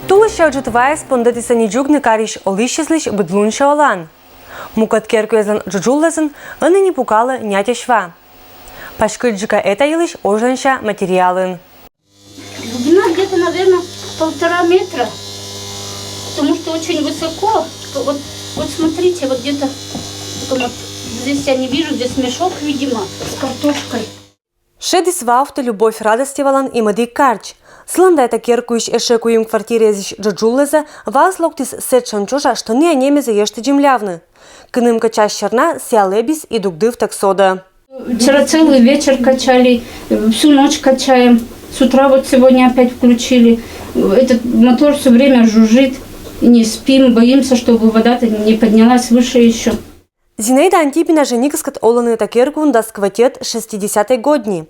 Тулы ще отжитває спондитися ніджугни каріш олищезлищ бедлунша олан. Мукат керкуезан джуджуллезан, не пукала нятя шва. Пашкыджика это елыш ожанша материалын. Глубина где-то, наверное, 1,5 метра, потому что очень высоко. Вот смотрите, вот где-то вот здесь я не вижу, здесь мешок, видимо, с картошкой. Шедис вафта любовь радости валан и мадик карч. Сланда это керкуиш эшекуим квартире зиш джуджуллеза, вас локтис сетшан чужа, что не немезе ешты джемлявны. Кыным качаш черна, сиалебис и дугдыв таксода. Вчера целый вечер качали, всю ночь качаем. С утра вот сегодня опять включили. Этот мотор все время жужжит. Не спим, боимся, чтобы вода-то не поднялась выше еще. Зинаида Антипина женикскат оланы такеркун да скватет 60-й годни.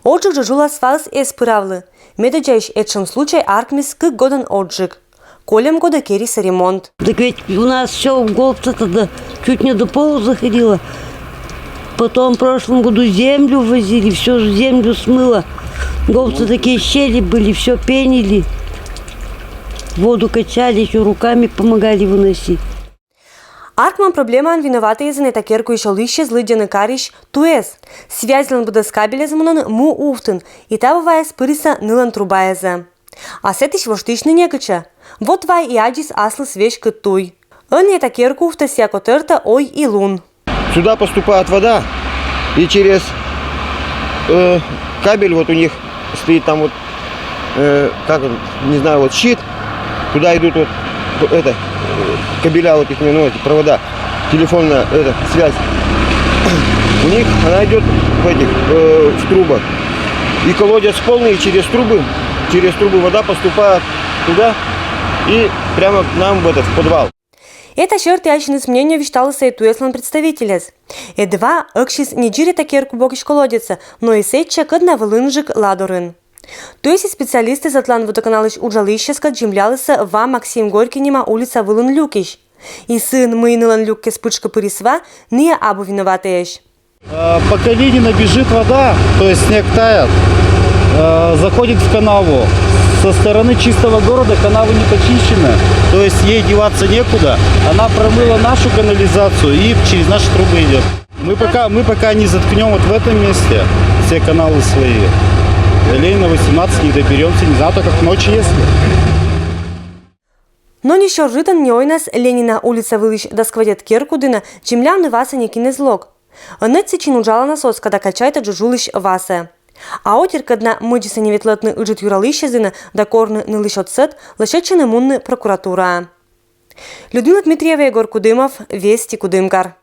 Отжиг джужула свалс эспыравлы. Медоджаиш этшем случай аркмис к годен отжиг. Колем года кериса ремонт. Так ведь у нас все в голубце-то чуть не до пола заходило. Потом в прошлом году землю возили, все землю смыло. Голубцы такие щели были, все пенили. Воду качали, еще руками помогали выносить. Аркман проблеман виновата из-за нетакерку еще лище злыдяны кариш туэс. Связлен буде с кабелезмунан му уфтын, и та бывая спыриса нылан трубаеза. А сетиш воштишны некача. Вот вай и аджис аслы свеж кыттуй. Он нетакерку уфта сяко терта ой и лун. Сюда поступает вода, и через кабель вот у них стоит там вот, как он, не знаю, вот щит. Туда идут вот это, кабеля вот их, ну, эти провода, телефонная связь. У них она идет в этих, в трубах. И колодец полный, и через трубы вода поступает туда и прямо к нам в подвал. Это черты ачныс мнению вещтался и туэслан представителес. Едва акшис не джири такерку богиш колодеца, но и сетча кадна вылынжик ладорын. То есть специалисты Затлан водоканалыш уджалыщеска джимлялыса ва Максим Горькинима улица Вылын Люкиш. И сын Мыйнылан Люкке спычка пырисва не абу виноватаешь. По Калинина бежит вода, то есть снег тает, заходит в канаву. Со стороны чистого города канавы не почищены, то есть ей деваться некуда. Она промыла нашу канализацию и через наши трубы идет. Мы пока не заткнем вот в этом месте все каналы свои. Ленина 18 не доберемся, не знаю, только к ночи если. Но не щоржитан не ойнас Ленина улица Вылыш да сквадет керкудына джимлявны васа не кинезлог. Анет сечин уджала насос, когда качайта джужулыш васа. А отир, когда мыджиса неветлетны ыджит юралыщезына да корны нылыш отсет, лышечены мунны прокуратура. Людмила Дмитриева, Егор Кудымов, Вести Кудымкар.